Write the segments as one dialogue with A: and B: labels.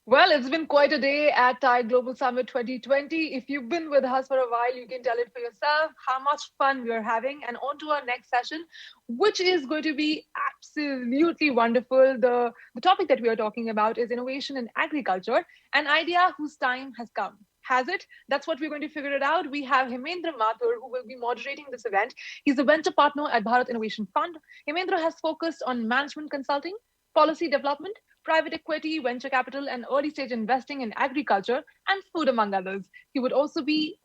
A: Well, it's been quite a day at Tide Global Summit 2020. If you've been with us for a while, you can tell it for yourself how much fun we're having. And on to our next session, which is going to be absolutely wonderful. The topic that we are talking about is innovation in agriculture, an idea whose time has come. Has it? That's what we're going to figure it out. We have Hemendra Mathur, who will be moderating this event. He's a venture partner at Bharat Innovation Fund. Hemendra has focused on management consulting, policy development, private equity, venture capital, and early stage investing in agriculture and food, among others. He would also be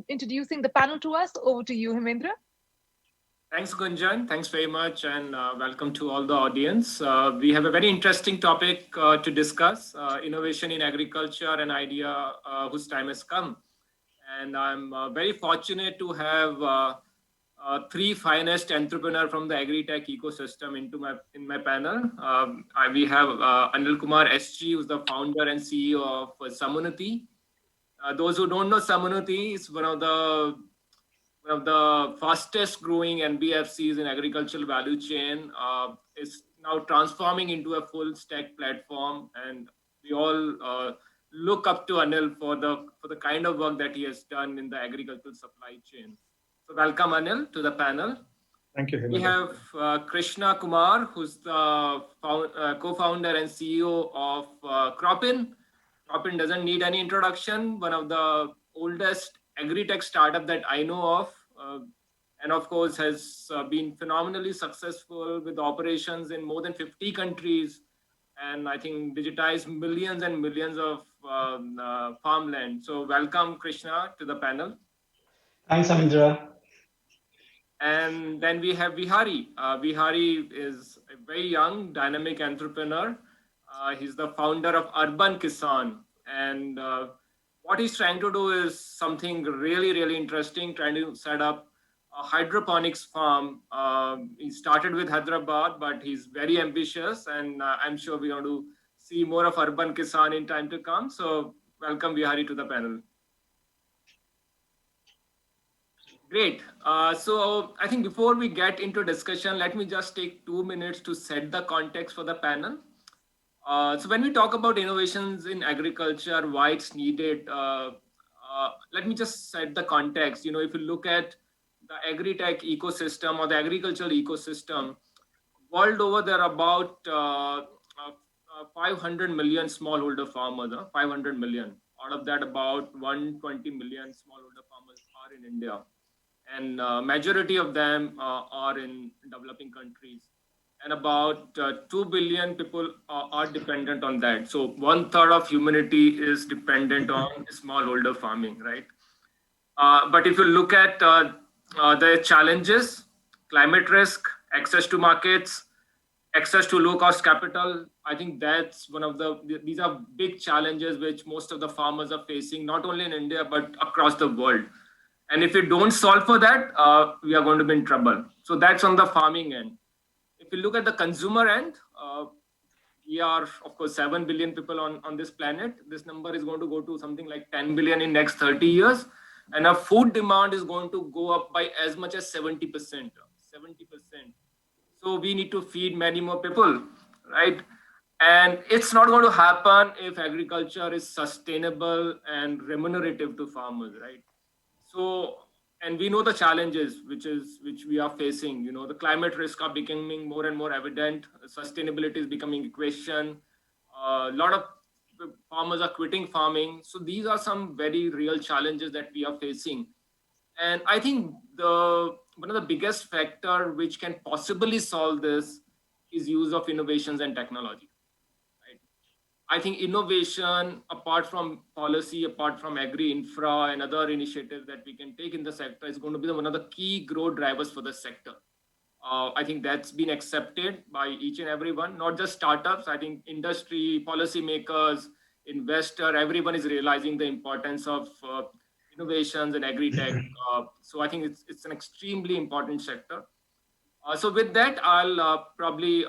A: introducing the panel to us. Over to you, Hemendra.
B: Thanks, Gunjan. Thanks very much, and welcome to all the audience. We have a very interesting topic to discuss innovation in agriculture, an idea whose time has come. And I'm very fortunate to have three finest entrepreneurs from the agri-tech ecosystem in my panel. We have Anil Kumar SG, who's the founder and CEO of Samunati. Those who don't know Samunati, is one of the fastest growing NBFCs in agricultural value chain, is now transforming into a full stack platform, and we all look up to Anil for the kind of work that he has done in the agricultural supply chain. So welcome Anil to the panel.
C: Thank you,
B: We
C: Hemendra.
B: have Krishna Kumar, who's the co-founder and CEO of Cropin. Cropin doesn't need any introduction, one of the oldest agri-tech startup that I know of, and of course has been phenomenally successful with operations in more than 50 countries, and I think digitized millions and millions of farmland. So welcome Krishna to the panel.
C: Thanks, Amindra.
B: And then we have Vihari. Vihari is a very young, dynamic entrepreneur. He's the founder of Urban Kisan. And what he's trying to do is something really, really interesting, trying to set up a hydroponics farm. He started with Hyderabad, but he's very ambitious. And I'm sure we're going to see more of Urban Kisan in time to come. So welcome Vihari to the panel. Great. So I think before we get into discussion, let me just take 2 minutes to set the context for the panel. So when we talk about innovations in agriculture, why it's needed, let me just set the context. You know, if you look at the agri-tech ecosystem or the agricultural ecosystem, world over, there are about 500 million smallholder farmers, 500 million. Out of that, about 120 million smallholder farmers are in India, and majority of them are in developing countries, and about 2 billion people are dependent on that. So 1/3 of humanity is dependent on smallholder farming, right? But if you look at the challenges, climate risk, access to markets, access to low cost capital, I think that's one of these are big challenges which most of the farmers are facing, not only in India, but across the world. And if we don't solve for that, we are going to be in trouble. So that's on the farming end. If you look at the consumer end, we are, of course, 7 billion people on this planet. This number is going to go to something like 10 billion in next 30 years. And our food demand is going to go up by as much as 70%. 70%. So we need to feed many more people, right? And it's not going to happen if agriculture is sustainable and remunerative to farmers, right? So, and we know the challenges which we are facing. You know, the climate risks are becoming more and more evident. Sustainability is becoming a question. A lot of farmers are quitting farming. So these are some very real challenges that we are facing. And I think one of the biggest factor which can possibly solve this is use of innovations and technology. I think innovation, apart from policy, apart from agri-infra and other initiatives that we can take in the sector, is going to be one of the key growth drivers for the sector. I think that's been accepted by each and everyone, not just startups. I think industry, policymakers, investor, everyone is realizing the importance of innovations and agri-tech. So I think it's an extremely important sector. So with that, I'll probably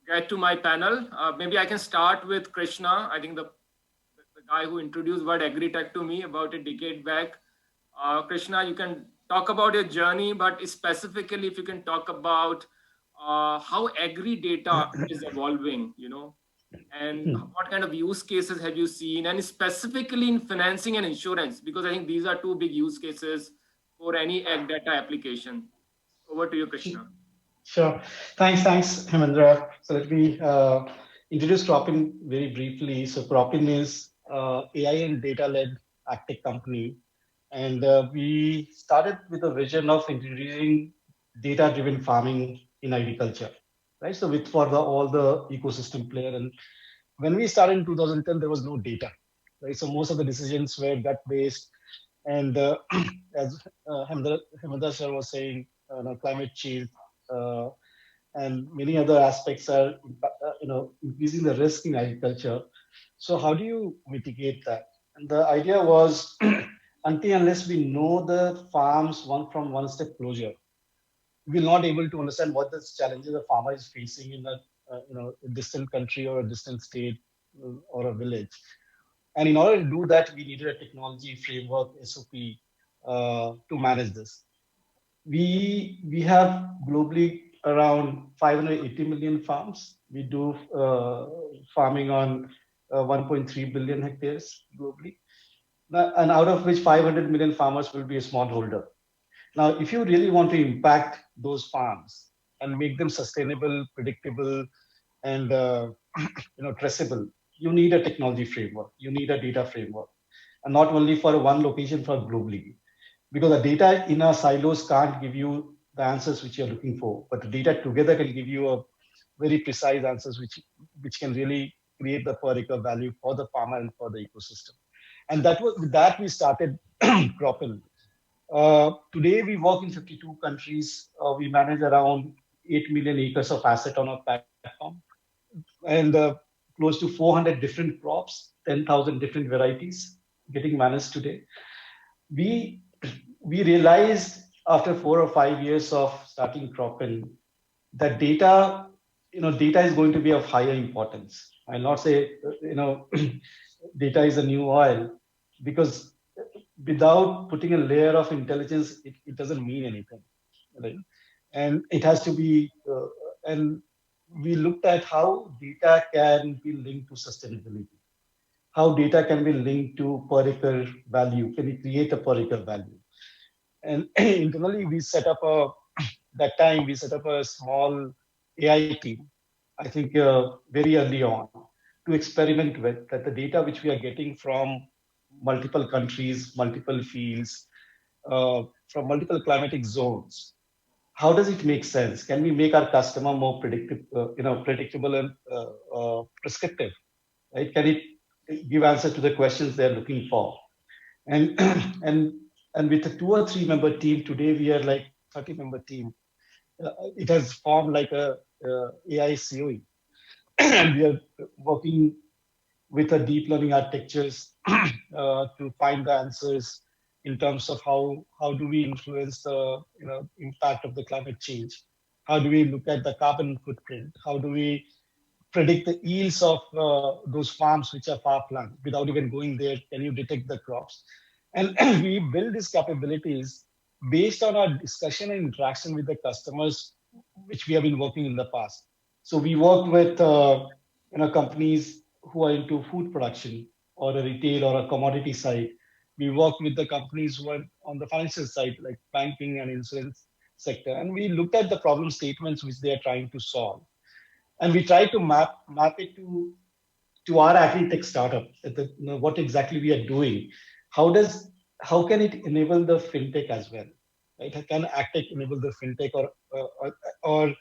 B: get to my panel. Maybe I can start with Krishna. I think the guy who introduced word agri-tech to me about a decade back. Krishna, you can talk about your journey, but specifically if you can talk about how agri data is evolving, you know, And what kind of use cases have you seen, and specifically in financing and insurance? Because I think these are two big use cases for any ag data application. Over to you, Krishna.
C: Sure. Thanks, Hemendra. So let me introduce Cropin very briefly. So Cropin is AI and data-led agtech company, and we started with a vision of introducing data-driven farming in agriculture, right? So with for all the ecosystem player, and when we started in 2010, there was no data, right? So most of the decisions were gut-based, and as Hemendra sir was saying, climate change uh, and many other aspects are increasing the risk in agriculture. So how do you mitigate that? And the idea was until unless we know the farms one from one step closure, we're not able to understand what the challenges the farmer is facing in a distant country or a distant state or a village. And in order to do that, we needed a technology framework, SOP, to manage this. We have globally around 580 million farms. We do farming on 1.3 billion hectares globally, and out of which 500 million farmers will be a smallholder. Now, if you really want to impact those farms and make them sustainable, predictable, and traceable, you need a technology framework. You need a data framework, and not only for one location, for globally, because the data in our silos can't give you the answers which you're looking for, but the data together can give you a very precise answers which can really create the per acre value for the farmer and for the ecosystem. And that was with that we started Cropin. Today we work in 52 countries. We manage around 8 million acres of asset on our platform, and close to 400 different crops, 10,000 different varieties getting managed today. We we realized after 4 or 5 years of starting Cropin that data is going to be of higher importance. I'll not say, data is a new oil, because without putting a layer of intelligence, it doesn't mean anything, right? And it has to be, and we looked at how data can be linked to sustainability, how data can be linked to per acre value. Can we create a per acre value? And internally, we set up a small AI team, I think very early on, to experiment with that the data which we are getting from multiple countries, multiple fields, from multiple climatic zones. How does it make sense? Can we make our customer more predictable and prescriptive? Right? Can it give answer to the questions they're looking for? And and and with a 2 or 3 member team today, we are like 30-member team. It has formed like a AI COE, and we are working with a deep learning architectures to find the answers in terms of how do we influence the impact of the climate change, how do we look at the carbon footprint, how do we predict the yields of those farms which are far flung without even going there. Can you detect the crops? And we build these capabilities based on our discussion and interaction with the customers, which we have been working in the past. So we work with companies who are into food production or a retail or a commodity side. We work with the companies who are on the financial side, like banking and insurance sector, and we looked at the problem statements which they are trying to solve, and we try to map it to our agri-tech startup. What exactly we are doing? How can it enable the fintech as well? Right? Can agtech enable the fintech or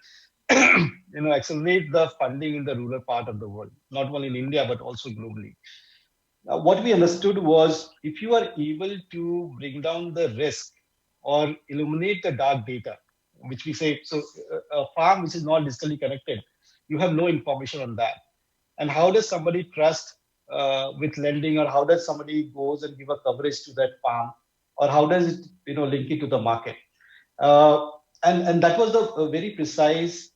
C: accelerate the funding in the rural part of the world, not only in India but also globally? Now, what we understood was if you are able to bring down the risk or illuminate the dark data, which we say, so a farm which is not digitally connected, you have no information on that. And how does somebody trust with lending, or how does somebody goes and give a coverage to that farm, or how does it link it to the market? Uh, and that was the very precise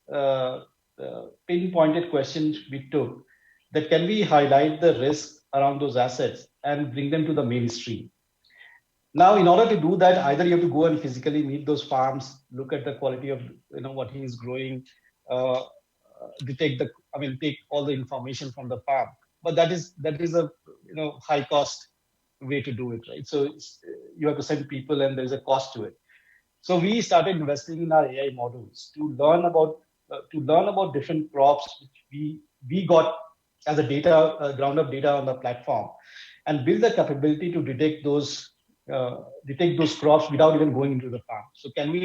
C: pinpointed question we took, that can we highlight the risk around those assets and bring them to the mainstream. Now, in order to do that, either you have to go and physically meet those farms, look at the quality of what he is growing, uh, take all the information from the farm. But that is a high cost way to do it, right? So you have to send people, and there's a cost to it. So we started investing in our AI models to learn about different crops which we got as a ground up data on the platform, and build the capability to detect those crops without even going into the farm. So can we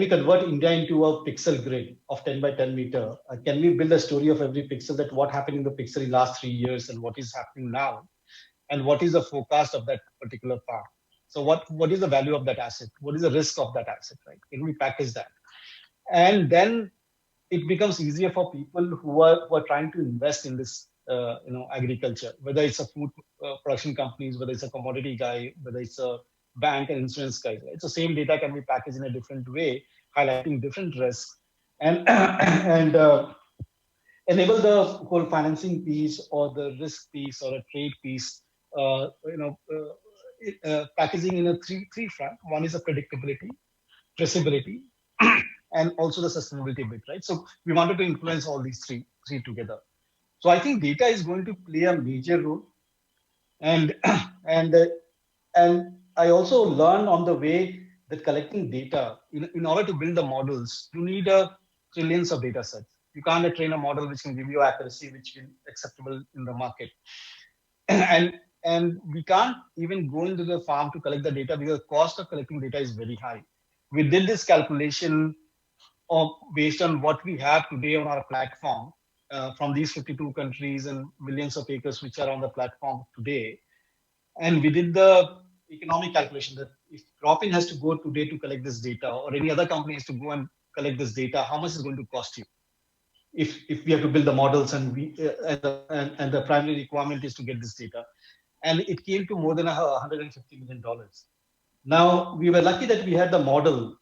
C: convert India into a pixel grid of 10 by 10 meter? Can we build a story of every pixel, that what happened in the pixel in the last 3 years and what is happening now? And what is the forecast of that particular farm? So what is the value of that asset? What is the risk of that asset, right? Can we package that? And then it becomes easier for people who are trying to invest in this, agriculture, whether it's a food production companies, whether it's a commodity guy, whether it's a bank and insurance guy. Right? So same data can be packaged in a different way, highlighting different risks, and and enable the whole financing piece or the risk piece or a trade piece. Packaging in a three front. One is a predictability, traceability, and also the sustainability bit, right? So we wanted to influence all these three together. So I think data is going to play a major role, and and uh, and I also learned on the way that collecting data, in order to build the models, you need trillions of data sets. You can't train a model which can give you accuracy which is acceptable in the market. And we can't even go into the farm to collect the data because the cost of collecting data is very high. We did this calculation based on what we have today on our platform, from these 52 countries and millions of acres which are on the platform today. And we did the economic calculation that if Cropin has to go today to collect this data, or any other company has to go and collect this data, how much is it going to cost you? If we have to build the models, and the primary requirement is to get this data. And it came to more than $150 million. Now, we were lucky that we had the model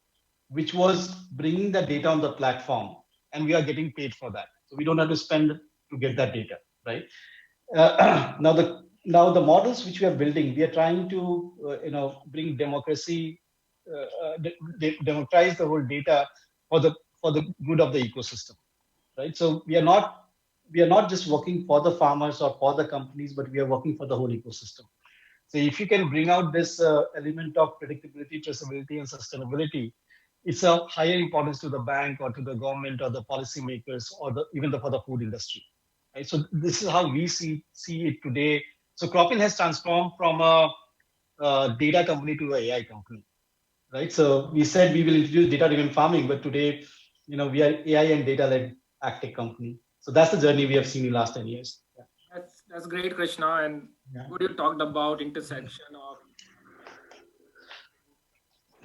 C: which was bringing the data on the platform, and we are getting paid for that. So we don't have to spend to get that data, right? Now the models which we are building, we are trying to bring democracy, democratize the whole data for the good of the ecosystem, right? So we are not just working for the farmers or for the companies, but we are working for the whole ecosystem. So if you can bring out this element of predictability, traceability, and sustainability, it's a higher importance to the bank or to the government or the policymakers or even for the food industry. Right? So this is how we see it today. So Cropin has transformed from a data company to an AI company, right? So we said we will introduce data-driven farming, but today, we are AI and data-led agtech company. So that's the journey we have seen in the last 10 years. Yeah.
B: That's great, Krishna. And what you talked about intersection of,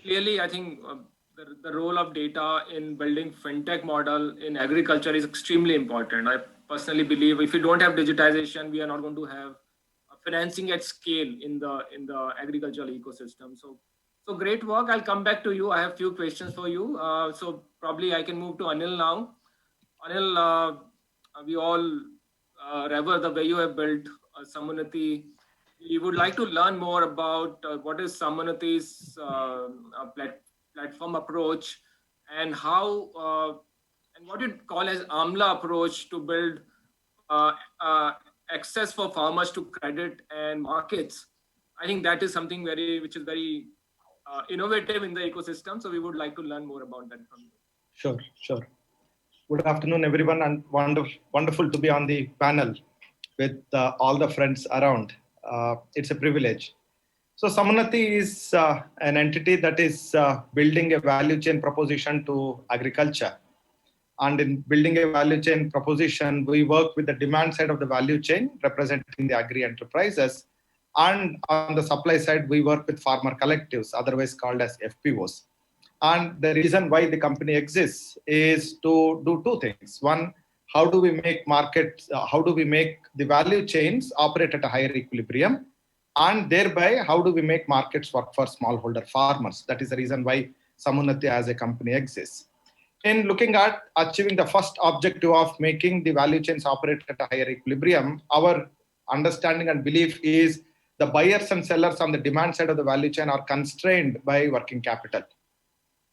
B: clearly, I think the role of data in building fintech model in agriculture is extremely important. I personally believe if you don't have digitization, we are not going to have financing at scale in the agricultural ecosystem. So great work. I'll come back to you. I have a few questions for you. So probably I can move to Anil now. Anil, we all revere the way you have built Sammoonity. We would like to learn more about what is Sammoonity's platform approach, and how and what you call as AMLA approach to build access for farmers to credit and markets. I think that is something which is very innovative in the ecosystem. So we would like to learn more about that from you.
D: Sure. Good afternoon, everyone, and wonderful to be on the panel with all the friends around. It's a privilege. So Sammoonity is an entity that is building a value chain proposition to agriculture. And in building a value chain proposition, we work with the demand side of the value chain, representing the agri enterprises. And on the supply side, we work with farmer collectives, otherwise called as FPOs. And the reason why the company exists is to do two things. One, how do we make the value chains operate at a higher equilibrium? And thereby, how do we make markets work for smallholder farmers? That is the reason why Sammoonity as a company exists. In looking at achieving the first objective of making the value chains operate at a higher equilibrium, our understanding and belief is the buyers and sellers on the demand side of the value chain are constrained by working capital.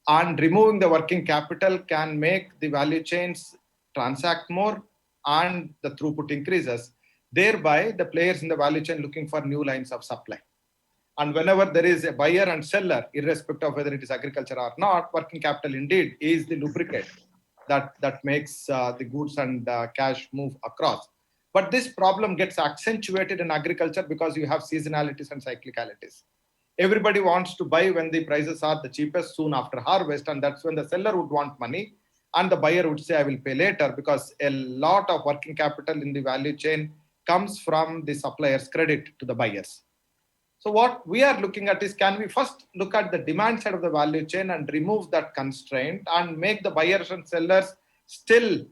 D: And removing the working capital can make the value chains transact more, and the throughput increases. Thereby, the players in the value chain looking for new lines of supply. And whenever there is a buyer and seller, irrespective of whether it is agriculture or not, working capital indeed is the lubricant that makes the goods and cash move across. But this problem gets accentuated in agriculture because you have seasonalities and cyclicalities. Everybody wants to buy when the prices are the cheapest soon after harvest, and that's when the seller would want money and the buyer would say, I will pay later, because a lot of working capital in the value chain comes from the supplier's credit to the buyers. So what we are looking at is, can we first look at the demand side of the value chain and remove that constraint and make the buyers and sellers still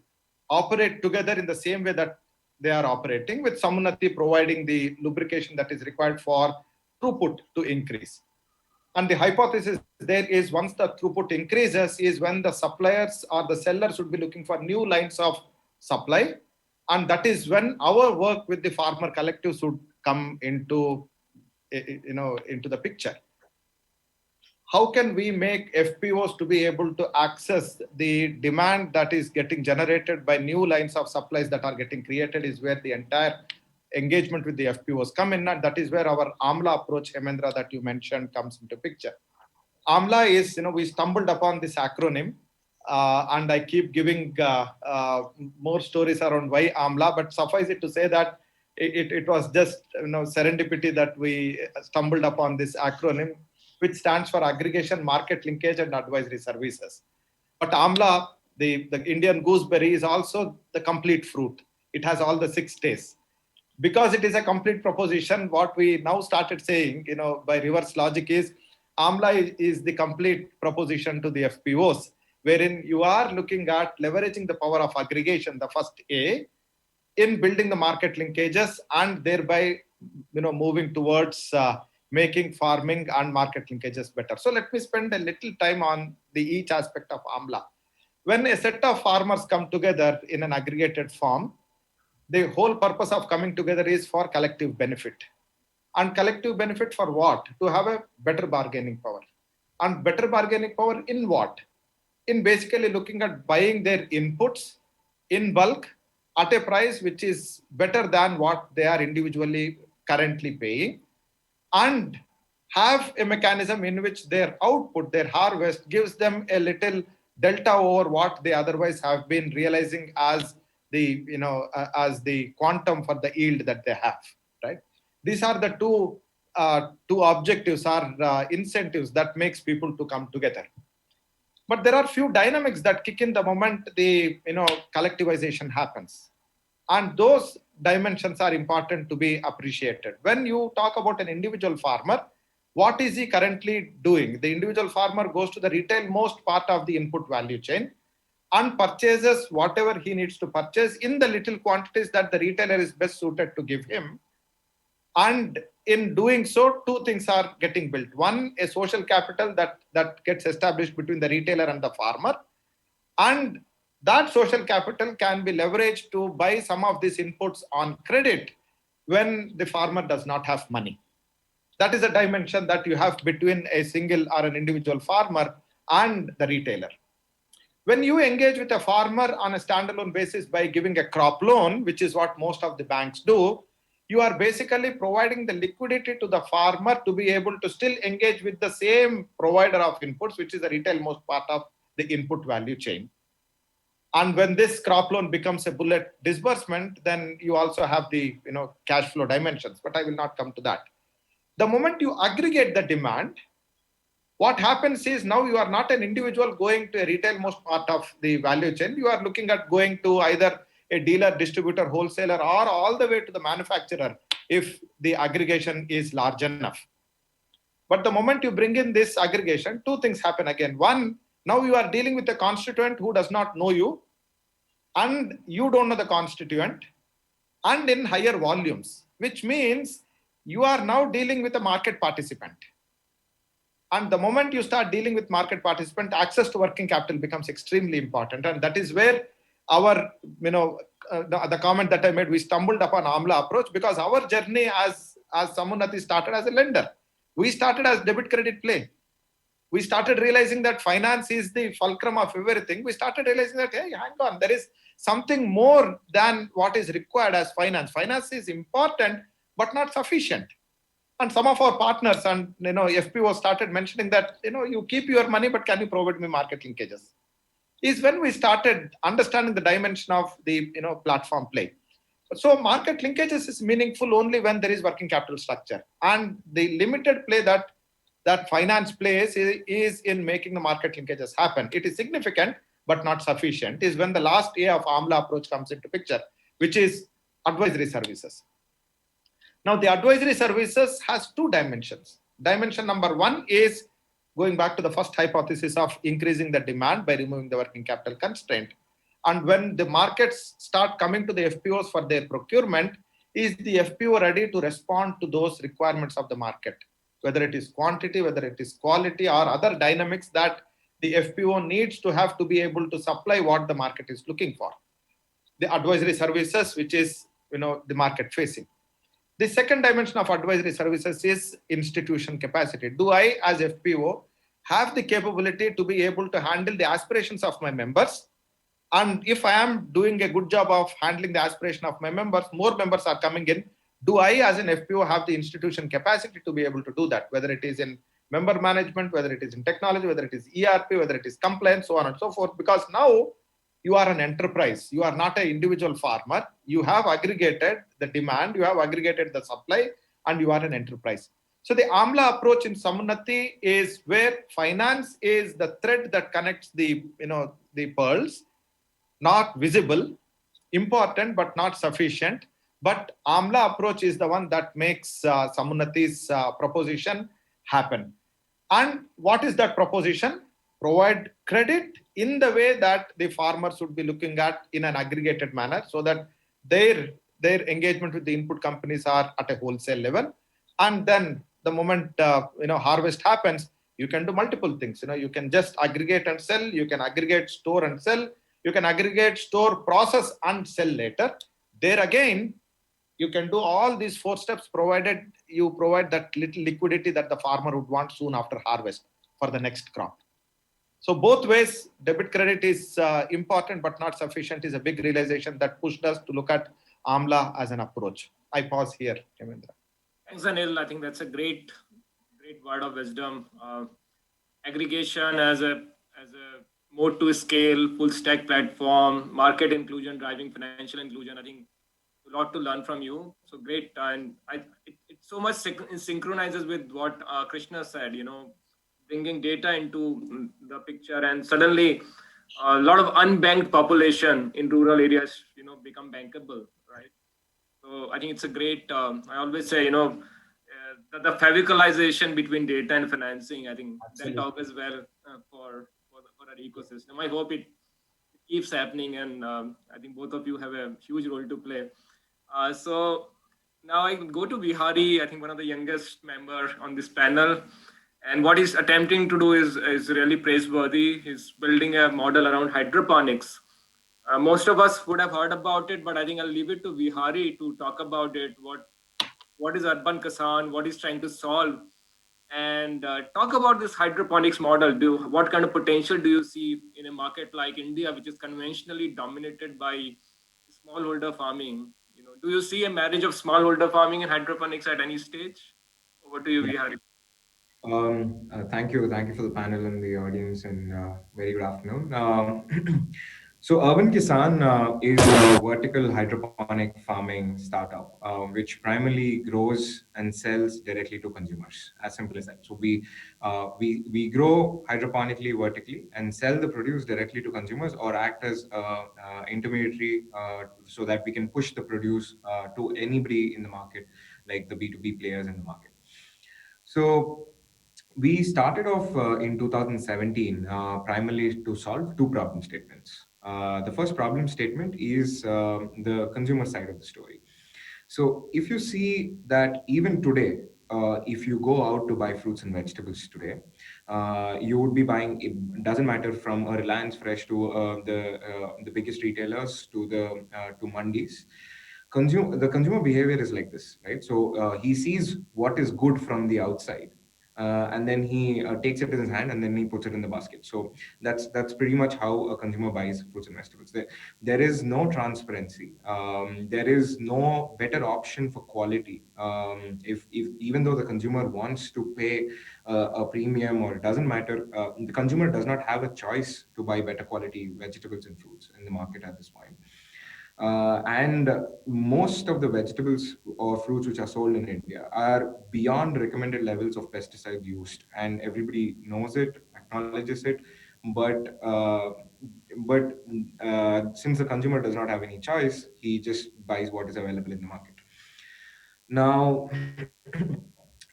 D: operate together in the same way that they are operating, with Sammunnati providing the lubrication that is required for throughput to increase. And the hypothesis there is, once the throughput increases is when the suppliers or the sellers would be looking for new lines of supply. And that is when our work with the farmer collectives would come into the picture. How can we make FPOs to be able to access the demand that is getting generated by new lines of supplies that are getting created, is where the entire engagement with the FPOs come in. And that is where our AMLA approach, Hemendra, that you mentioned, comes into picture. AMLA is, we stumbled upon this acronym, and I keep giving more stories around why AMLA, but suffice it to say that it was just serendipity that we stumbled upon this acronym, which stands for Aggregation, Market Linkage and Advisory Services. But AMLA, the Indian gooseberry, is also the complete fruit. It has all the 6 tastes. Because it is a complete proposition, what we now started saying, by reverse logic, is AMLA is the complete proposition to the FPOs, wherein you are looking at leveraging the power of aggregation, the first A, in building the market linkages, and thereby moving towards making farming and market linkages better. So let me spend a little time on each aspect of AMLA. When a set of farmers come together in an aggregated form, the whole purpose of coming together is for collective benefit. And collective benefit for what? To have a better bargaining power. And better bargaining power in what? In basically looking at buying their inputs in bulk at a price which is better than what they are individually currently paying, and have a mechanism in which their output, their harvest, gives them a little delta over what they otherwise have been realizing as the quantum for the yield that they have, right? These are the two objectives or incentives that makes people to come together. But there are few dynamics that kick in the moment the collectivization happens. And those dimensions are important to be appreciated. When you talk about an individual farmer, what is he currently doing? The individual farmer goes to the retail most part of the input value chain and purchases whatever he needs to purchase in the little quantities that the retailer is best suited to give him. And in doing so, 2 things are getting built. One, a social capital that gets established between the retailer and the farmer. And that social capital can be leveraged to buy some of these inputs on credit when the farmer does not have money. That is a dimension that you have between a single or an individual farmer and the retailer. When you engage with a farmer on a standalone basis by giving a crop loan, which is what most of the banks do, you are basically providing the liquidity to the farmer to be able to still engage with the same provider of inputs, which is the retail most part of the input value chain. And when this crop loan becomes a bullet disbursement, then you also have the cash flow dimensions, but I will not come to that. The moment you aggregate the demand, what happens is now you are not an individual going to a retail most part of the value chain. You are looking at going to either a dealer, distributor, wholesaler, or all the way to the manufacturer if the aggregation is large enough. But the moment you bring in this aggregation, 2 things happen again. One, now you are dealing with a constituent who does not know you, and you don't know the constituent, and in higher volumes, which means you are now dealing with a market participant. And the moment you start dealing with market participant, access to working capital becomes extremely important. And that is where our, the comment that I made, we stumbled upon AMLA approach, because our journey as Sammunnati started as a lender. We started as debit credit play. we started realizing that finance is the fulcrum of everything. We started realizing that, hey, hang on, there is something more than what is required as finance. Finance is important, but not sufficient. And some of our partners and FPO started mentioning that, you keep your money, but can you provide me market linkages? Is when we started understanding the dimension of the platform play. So market linkages is meaningful only when there is working capital structure, and the limited play that finance plays is in making the market linkages happen. It is significant but not sufficient. Is when the last A of Amla approach comes into picture, which is advisory services. Now the advisory services has two dimensions. Dimension number one is going back to the first hypothesis of increasing the demand by removing the working capital constraint. And when the markets start coming to the FPOs for their procurement, is the FPO ready to respond to those requirements of the market? Whether it is quantity, whether it is quality, or other dynamics that the FPO needs to have to be able to supply what the market is looking for. The advisory services, which is the market facing. The second dimension of advisory services is institution capacity. Do I, as FPO, have the capability to be able to handle the aspirations of my members? And if I am doing a good job of handling the aspiration of my members, more members are coming in. Do I, as an FPO, have the institution capacity to be able to do that? Whether it is in member management, whether it is in technology, whether it is ERP, whether it is compliance, so on and so forth. Because now you are an enterprise. You are not an individual farmer. You have aggregated the demand, you have aggregated the supply, and you are an enterprise. So the Amla approach in Samunnati is where finance is the thread that connects the pearls, not visible, important but not sufficient. But Amla approach is the one that makes Samunnati's proposition happen. And what is that proposition? Provide credit in the way that the farmers would be looking at in an aggregated manner, so that their engagement with the input companies are at a wholesale level. And then the moment harvest happens, you can do multiple things. You can just aggregate and sell. You can aggregate, store and sell. You can aggregate, store, process and sell later. There again, you can do all these 4 steps provided you provide that little liquidity that the farmer would want soon after harvest for the next crop. So both ways, debit credit is important but not sufficient is a big realization that pushed us to look at Amla as an approach. I pause here, Hemendra.
B: Thanks, Anil. I think that's a great word of wisdom. Aggregation as a mode to scale, full stack platform, market inclusion, driving financial inclusion. I think a lot to learn from you. So great. And it so much synchronizes with what Krishna said, bringing data into the picture, and suddenly a lot of unbanked population in rural areas, become bankable, right? So I think it's a great, I always say, the favicalization between data and financing, I think Absolutely. That augurs well for our ecosystem. I hope it keeps happening, and I think both of you have a huge role to play. So now I go to Vihari, I think one of the youngest member on this panel. And what he's attempting to do is really praiseworthy. He's building a model around hydroponics. Most of us would have heard about it, but I think I'll leave it to Vihari to talk about it. What is Urban Kisan? What he's trying to solve? And talk about this hydroponics model. What kind of potential do you see in a market like India, which is conventionally dominated by smallholder farming? Do you see a marriage of smallholder farming and hydroponics at any stage? Over to you, Vihari.
E: Thank you for the panel and the audience, and very good afternoon. So Urban Kisan is a vertical hydroponic farming startup, which primarily grows and sells directly to consumers. As simple as that. So we grow hydroponically vertically and sell the produce directly to consumers, or act as intermediary so that we can push the produce to anybody in the market, like the B2B players in the market. So we started off in 2017 primarily to solve 2 problem statements. The first problem statement is the consumer side of the story. So if you see that even today, if you go out to buy fruits and vegetables today, you would be buying, it doesn't matter from a Reliance Fresh to the biggest retailers to mandis. The consumer behavior is like this, right? So he sees what is good from the outside, and then he takes it in his hand and then he puts it in the basket. So that's pretty much how a consumer buys fruits and vegetables. There is no transparency. There is no better option for quality. If even though the consumer wants to pay a premium, or it doesn't matter, the consumer does not have a choice to buy better quality vegetables and fruits in the market at this point. And most of the vegetables or fruits which are sold in India are beyond recommended levels of pesticide used, and everybody knows it, acknowledges it. But but since the consumer does not have any choice, he just buys what is available in the market. Now,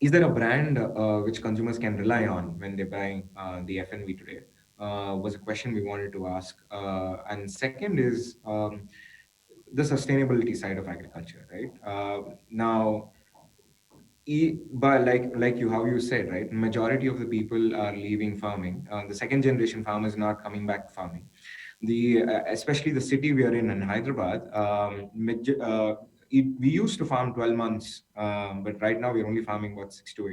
E: is there a brand which consumers can rely on when they're buying the FNV today? Was a question we wanted to ask. And second is the sustainability side of agriculture, right? Now, but like you how you said, right, majority of the people are leaving farming. The second generation farmers not coming back farming. The especially the city we are in Hyderabad, we used to farm 12 months, but right now we're only farming what 6 to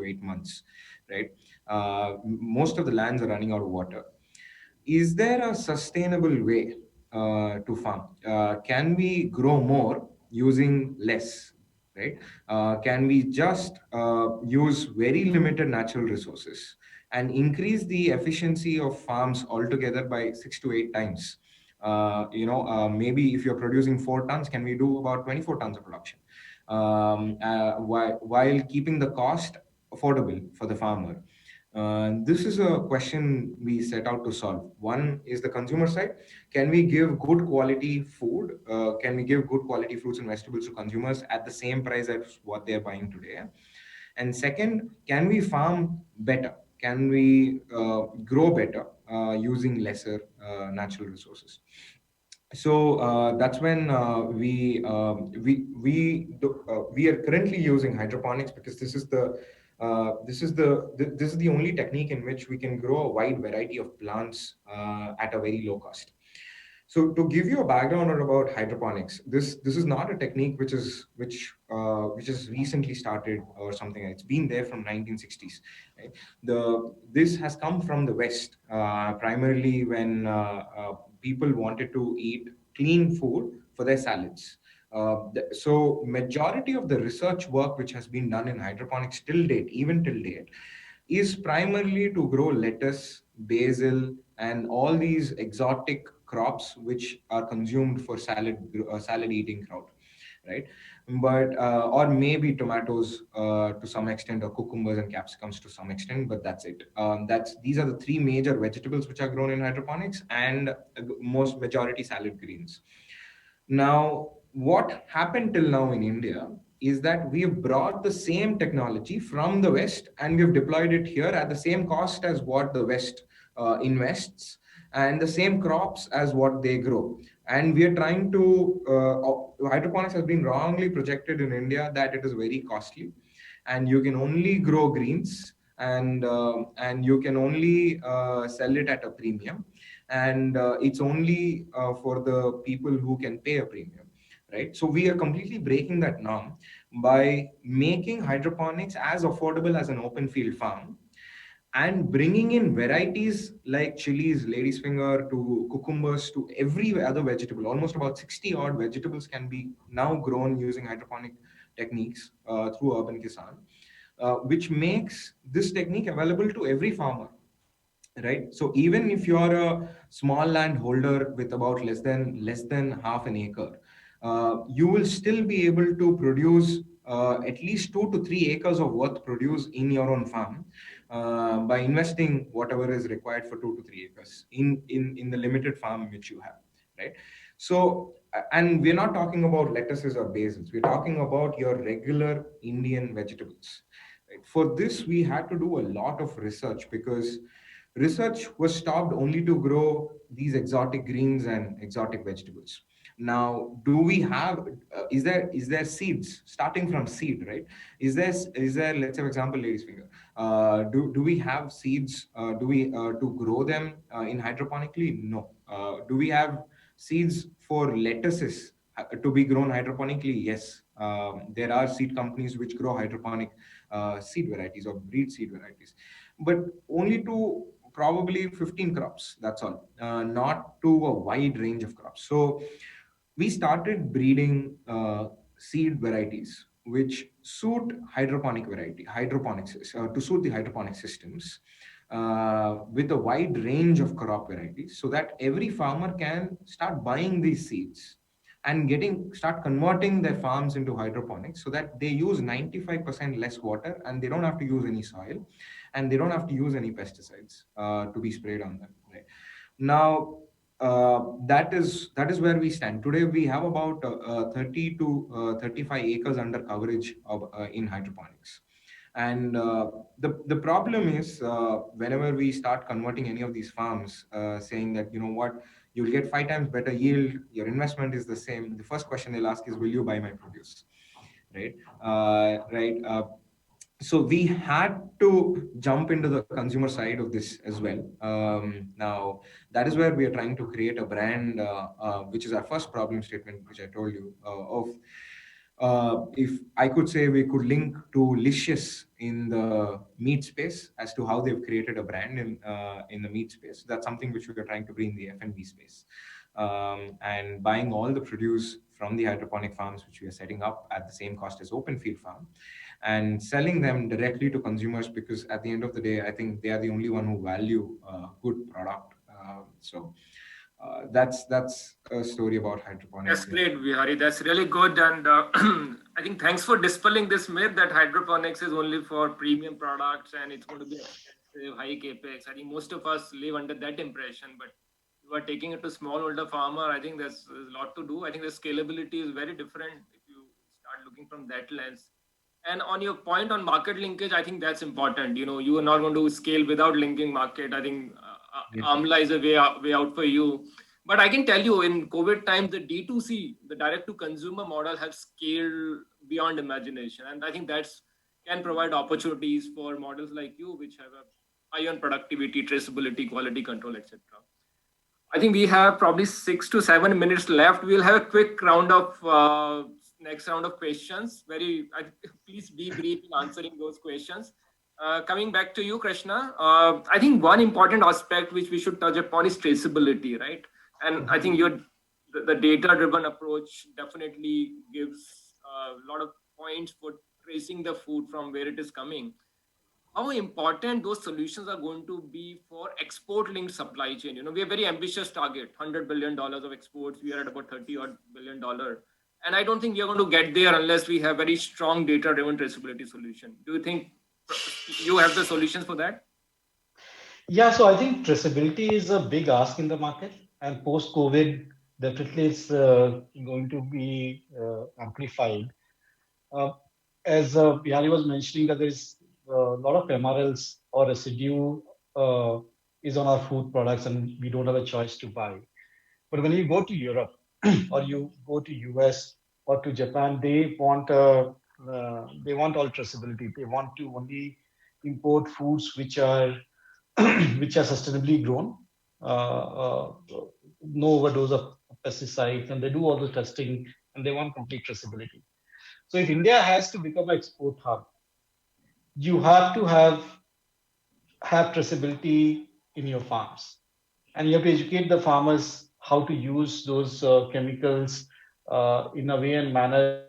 E: 8 months, right? Most of the lands are running out of water. Is there a sustainable way to farm? Can we grow more using less? Right? Can we just use very limited natural resources and increase the efficiency of farms altogether by 6 to 8 times? Maybe if you're producing 4 tons, can we do about 24 tons of production, while keeping the cost affordable for the farmer? This is a question we set out to solve. One is the consumer side. Can we give good quality food? Can we give good quality fruits and vegetables to consumers at the same price as what they're buying today? And second, can we farm better? Can we grow better using lesser natural resources? So that's when we are currently using hydroponics, because this is the only technique in which we can grow a wide variety of plants at a very low cost. So to give you a background about hydroponics, this is not a technique which is recently started or something. It's been there from 1960s. Right? This has come from the West, primarily when people wanted to eat clean food for their salads. So majority of the research work which has been done in hydroponics till date, even till date, is primarily to grow lettuce, basil, and all these exotic crops which are consumed for salad eating crowd, right? But or maybe tomatoes to some extent, or cucumbers and capsicums to some extent, but that's it. These are the three major vegetables which are grown in hydroponics, and most majority salad greens. Now, what happened till now in India is that we have brought the same technology from the West and we've deployed it here at the same cost as what the West invests, and the same crops as what they grow. And we are trying to, hydroponics has been wrongly projected in India that it is very costly and you can only grow greens, and you can only sell it at a premium, and it's only for the people who can pay a premium, right? So we are completely breaking that norm by making hydroponics as affordable as an open field farm, and bringing in varieties like chilies, lady's finger, to cucumbers, to every other vegetable. Almost about 60 odd vegetables can be now grown using hydroponic techniques through Urban Kisan, which makes this technique available to every farmer, right? So even if you're a small landholder with about less than half an acre, you will still be able to produce at least 2 to 3 acres of worth produce in your own farm by investing whatever is required for 2 to 3 acres in the limited farm which you have, right? So and we're not talking about lettuces or basils, we're talking about your regular Indian vegetables, right? For this we had to do a lot of research, because research was stopped only to grow these exotic greens and exotic vegetables. Now, do we have? Is there seeds starting from seed, right? Is there? Let's say, for example, lady's finger. Do we have seeds? Do we to grow them in hydroponically? No. Do we have seeds for lettuces to be grown hydroponically? Yes. There are seed companies which grow hydroponic seed varieties or breed seed varieties, but only to probably 15 crops. That's all, not to a wide range of crops. So we started breeding seed varieties which suit hydroponics to suit the hydroponic systems, with a wide range of crop varieties, so that every farmer can start buying these seeds and start converting their farms into hydroponics, so that they use 95% less water and they don't have to use any soil and they don't have to use any pesticides to be sprayed on them, right? Now, that is where we stand today. We have about 30 to 35 acres under coverage in hydroponics. And the problem is, whenever we start converting any of these farms, saying that, you know what, you'll get 5 times better yield, your investment is the same, the first question they'll ask is, will you buy my produce? Right? So we had to jump into the consumer side of this as well. Now, that is where we are trying to create a brand, which is our first problem statement, which I told you of. If I could say, we could link to Licious in the meat space as to how they've created a brand in the meat space. That's something which we are trying to bring in the F&B space, and buying all the produce from the hydroponic farms, which we are setting up at the same cost as open field farm, and selling them directly to consumers, because at the end of the day, I think they are the only one who value good product. That's a story about hydroponics.
B: That's great, Vihari. That's really good. And I think thanks for dispelling this myth that hydroponics is only for premium products and it's going to be expensive, high capex. I think most of us live under that impression, but you are taking it to smallholder farmer. I think there's a lot to do. I think the scalability is very different if you start looking from that lens. And on your point on market linkage, I think that's important. You know, you are not going to scale without linking market. I think Amla is a way out for you. But I can tell you, in COVID times, the D2C, the direct to consumer model, has scaled beyond imagination. And I think that's can provide opportunities for models like you, which have a high on productivity, traceability, quality control, etc. I think we have probably 6 to 7 minutes left. We'll have a quick round of next round of questions. Please be brief in answering those questions. Coming back to you, Krishna, I think one important aspect which we should touch upon is traceability, right? And I think the data-driven approach definitely gives a lot of points for tracing the food from where it is coming. How important those solutions are going to be for export-linked supply chain? You know, we have very ambitious target, $100 billion of exports. We are at about $30 billion. And I don't think we are going to get there unless we have very strong data-driven traceability solution. Do you think you have the solutions for that?
C: Yeah, so I think traceability is a big ask in the market, and post-COVID, definitely it's going to be amplified. As Bihari was mentioning, that there's a lot of MRLs or residue is on our food products, and we don't have a choice to buy. But when you go to Europe or you go to US or to Japan, they want all traceability. They want to only import foods which are which are sustainably grown, no overdose of pesticides, and they do all the testing, and they want complete traceability. So if India has to become an export hub, you have to have traceability in your farms, and you have to educate the farmers how to use those chemicals in a way and manner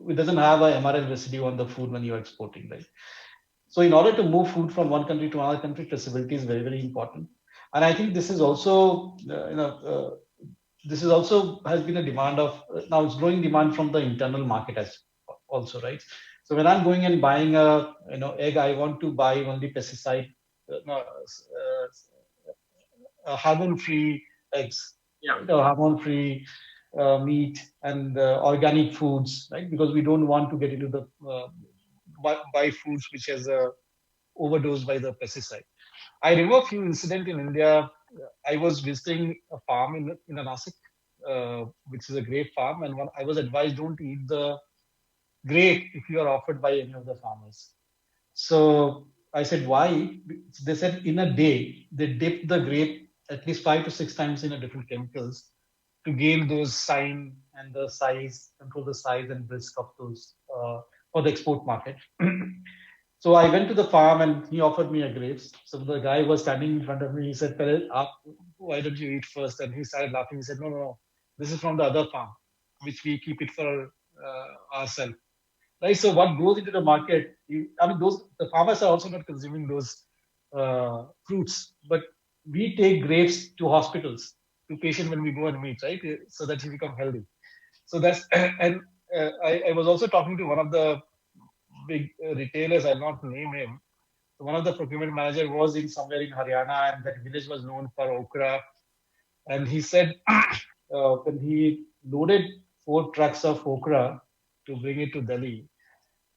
C: it doesn't have a MRL residue on the food when you're exporting, right? So in order to move food from one country to another country, traceability is very, very important. And I think this is also, this is also has been a demand of, now it's growing demand from the internal market as also, right? So when I'm going and buying a egg, I want to buy only pesticide, hormone-free eggs, hormone-free meat and organic foods, right? Because we don't want to get into the buy foods which has overdosed by the pesticide. I remember a few incidents in India. I was visiting a farm in Nasik, which is a grape farm, and I was advised don't eat the grape if you are offered by any of the farmers. So I said, why? They said in a day they dip the grape at least 5 to 6 times in a different chemicals to gain those sign and the size, control the size and brisk of those for the export market. So I went to the farm and he offered me a grapes. So the guy was standing in front of me. He said, why don't you eat first? And he started laughing. He said, no, no, no. This is from the other farm, which we keep it for ourselves. Right. So what goes into the market, the farmers are also not consuming those fruits, but we take grapes to hospitals, to patients when we go and meet, right? So that he become healthy. So that's, and I was also talking to one of the big retailers, I'll not name him. So one of the procurement manager was in somewhere in Haryana, and that village was known for okra. And he said when he loaded 4 trucks of okra to bring it to Delhi,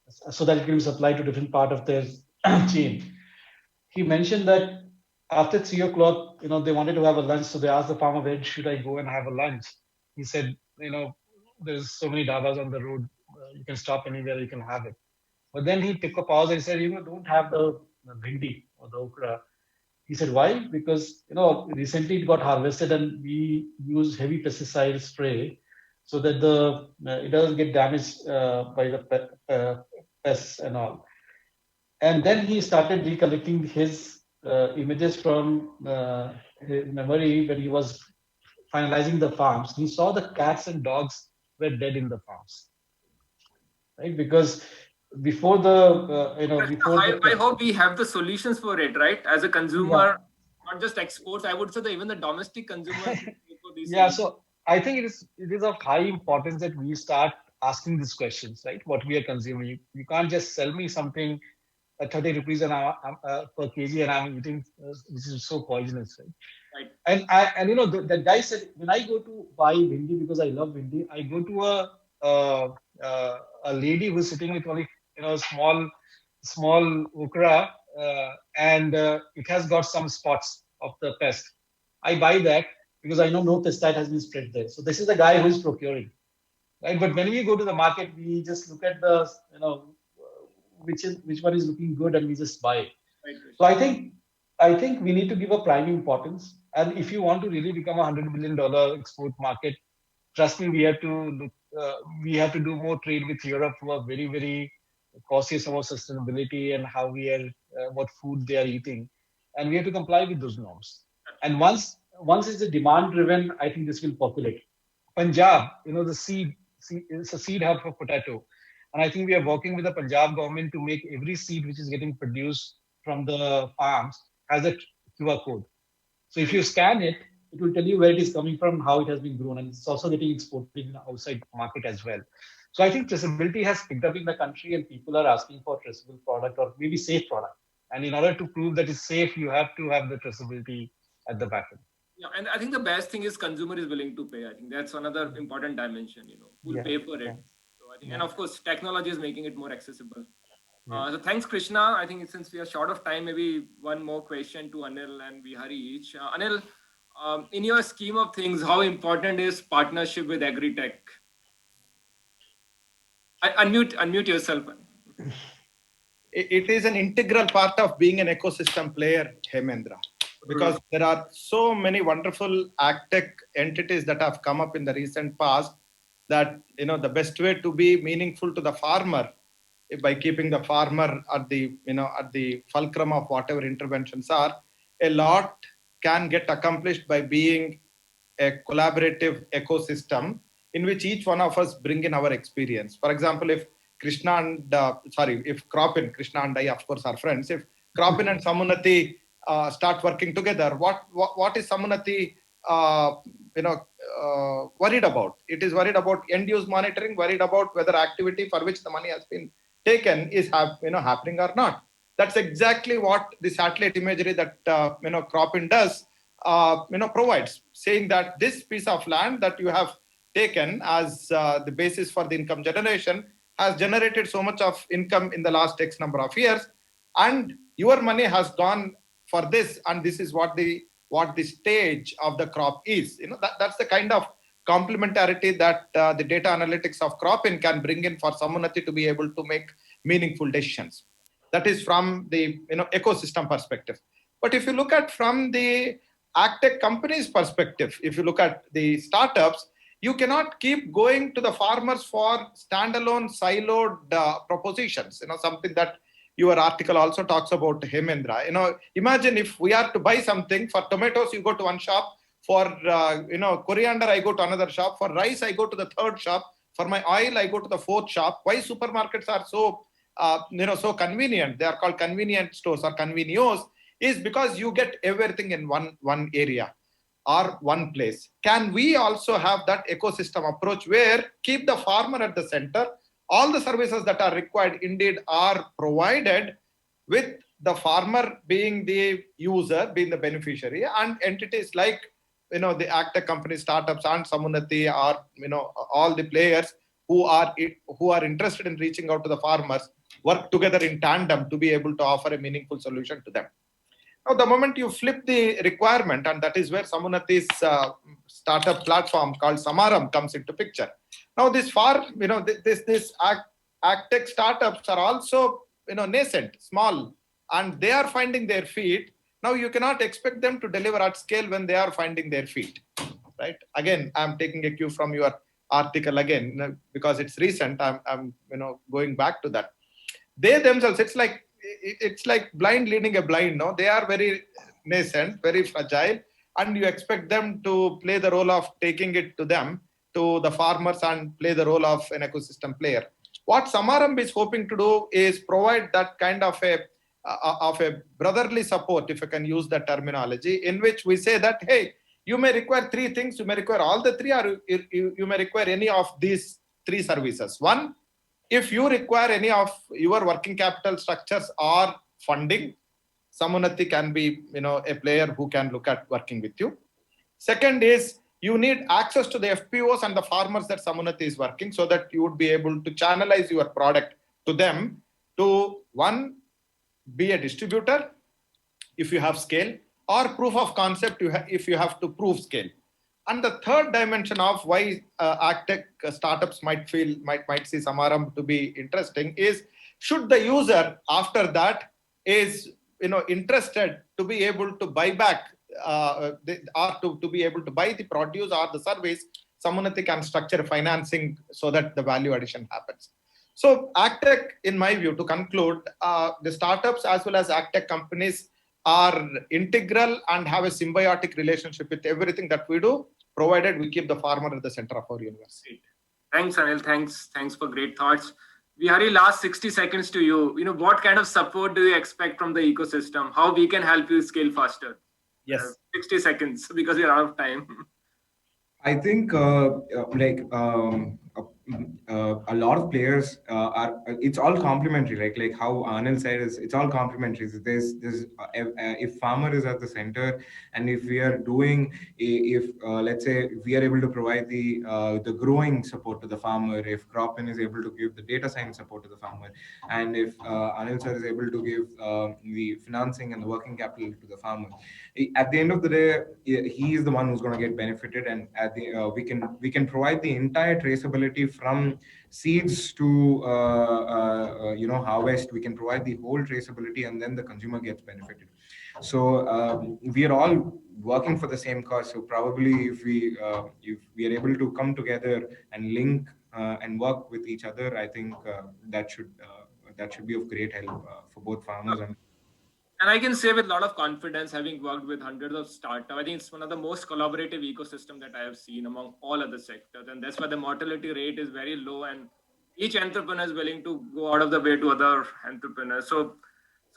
C: so that it can be supplied to different part of their chain. He mentioned that after 3 o'clock, they wanted to have a lunch. So they asked the farmer, where should I go and have a lunch? He said, there's so many dabas on the road. You can stop anywhere, you can have it. But then he took a pause and said, don't have the bhindi or the okra. He said, why? Because, recently it got harvested and we use heavy pesticide spray so that it doesn't get damaged by the pests and all. And then he started recollecting his images from his memory when he was finalizing the farms. He saw the cats and dogs were dead in the farms, right? Because before
B: I hope we have the solutions for it, right? As a consumer, not just exports, I would say that even the domestic consumer.
C: Yeah, so I think it is of high importance that we start asking these questions, right? What we are consuming. You can't just sell me something at 30 rupees per kg and I'm eating, which is so poisonous, right?
B: Right.
C: And the guy said, when I go to buy bhindi, because I love bhindi, I go to a lady who's sitting with only small okra, and it has got some spots of the pest. I buy that because I know no pesticide has been spread there. So this is the guy who is procuring, right? But when we go to the market, we just look at the which one is looking good and we just buy it.
B: Right.
C: So I think we need to give a prime importance. And if you want to really become $100 billion export market, trust me, we have to do more trade with Europe, who are very, very cautious about sustainability and how what food they are eating, and we have to comply with those norms. And once it's a demand driven, I think this will populate. Punjab, the seed, it's a seed hub for potato, and I think we are working with the Punjab government to make every seed which is getting produced from the farms has a QR code. So if you scan it, it will tell you where it is coming from, how it has been grown, and it's also getting exported in the outside market as well. So I think traceability has picked up in the country, and people are asking for traceable product or maybe safe product. And in order to prove that it's safe, you have to have the traceability at the back end.
B: Yeah, and I think the best thing is consumer is willing to pay. I think that's another important dimension. Who'll pay for it. So I think, and of course, technology is making it more accessible. So thanks, Krishna. I think since we are short of time, maybe one more question to Anil and Vihari each. Anil, in your scheme of things, how important is partnership with Agritech? Unmute yourself.
D: It is an integral part of being an ecosystem player, Hemendra, because there are so many wonderful agtech entities that have come up in the recent past that, the best way to be meaningful to the farmer by keeping the farmer at the fulcrum of whatever interventions are, a lot can get accomplished by being a collaborative ecosystem in which each one of us bring in our experience. For example, if Cropin, Krishna and I, of course, are friends. If Cropin and Sammunnati start working together, what is Sammunnati worried about? It is worried about end-use monitoring, worried about whether activity for which the money has been taken is happening or not. That's exactly what the satellite imagery that Cropin does provides, saying that this piece of land that you have taken as the basis for the income generation has generated so much of income in the last X number of years, and your money has gone for this, and this is what the stage of the crop is. That's the kind of complementarity that the data analytics of Cropin can bring in for Sammunnati to be able to make meaningful decisions. That is from the ecosystem perspective. But if you look at from the agtech companies perspective, if you look at the startups, You cannot keep going to the farmers for standalone siloed propositions, something that your article also talks about, Hemendra. Imagine if we are to buy something. For tomatoes, you go to one shop. For coriander, I go to another shop. For rice, I go to the third shop. For my oil, I go to the fourth shop. Why supermarkets are so so convenient? They are called convenient stores or convenios, is because you get everything in one area or one place. Can we also have that ecosystem approach where keep the farmer at the center? All the services that are required indeed are provided, with the farmer being the user, being the beneficiary, and entities like the AgTech company, startups, and Sammunnati are all the players who are interested in reaching out to the farmers work together in tandem to be able to offer a meaningful solution to them. Now, the moment you flip the requirement, and that is where Sammunnati's startup platform called Samaram comes into picture. Now, this AgTech startups are also nascent, small, and they are finding their feet. Now, you cannot expect them to deliver at scale when they are finding their feet, right? Again, I'm taking a cue from your article again because it's recent. I'm going back to that. They themselves, it's like blind leading a blind. No, they are very nascent, very fragile, and you expect them to play the role of taking it to the farmers, and play the role of an ecosystem player. What Samaram is hoping to do is provide that kind of a brotherly support, if I can use that terminology, in which we say that, hey, you may require three things, you may require all the three, or you may require any of these three services. One, if you require any of your working capital structures or funding, Sammunnati can be a player who can look at working with you. Second is, you need access to the FPOs and the farmers that Sammunnati is working, so that you would be able to channelize your product to them to, one, be a distributor if you have scale, or proof of concept if you have to prove scale. And the third dimension of why AgTech startups might see Samaram to be interesting is, should the user after that is interested to be able to buy back or to be able to buy the produce or the service, Sammunnati can structure financing so that the value addition happens. So AgTech, in my view, to conclude, the startups as well as AgTech companies are integral and have a symbiotic relationship with everything that we do, provided we keep the farmer at the center of our universe.
B: Thanks, Anil. Thanks for great thoughts. Vihari, last 60 seconds to you. What kind of support do you expect from the ecosystem? How we can help you scale faster?
D: Yes.
B: 60 seconds, because we're out of time.
E: I think a lot of players it's all complementary, like how Anil said, it's all complementary. There's if farmer is at the center, and if we are doing, let's say we are able to provide the growing support to the farmer, if Cropin is able to give the data science support to the farmer, and if Anil sir is able to give the financing and the working capital to the farmer, at the end of the day, he is the one who's going to get benefited, and at the we can provide the entire traceability from seeds to harvest. We can provide the whole traceability, and then the consumer gets benefited. So we are all working for the same cause. So probably if we are able to come together and link and work with each other, I think that should be of great help for both farmers
B: And I can say with a lot of confidence, having worked with hundreds of startups, I think it's one of the most collaborative ecosystem that I have seen among all other sectors. And that's why the mortality rate is very low, and each entrepreneur is willing to go out of the way to other entrepreneurs. So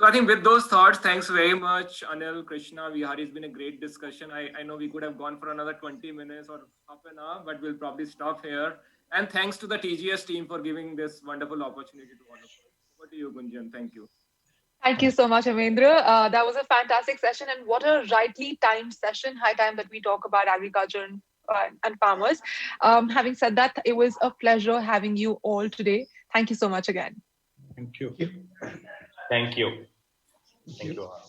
B: I think with those thoughts, thanks very much, Anil, Krishna, Vihari. It's been a great discussion. I know we could have gone for another 20 minutes or half an hour, but we'll probably stop here. And thanks to the TGS team for giving this wonderful opportunity to all of us. Over to you, Gunjan. Thank you.
A: Thank you so much, Hemendra. That was a fantastic session, and what a rightly timed session. High time that we talk about agriculture and farmers. Having said that, it was a pleasure having you all today. Thank you so much again.
D: Thank you.
F: Thank you. Thank you all.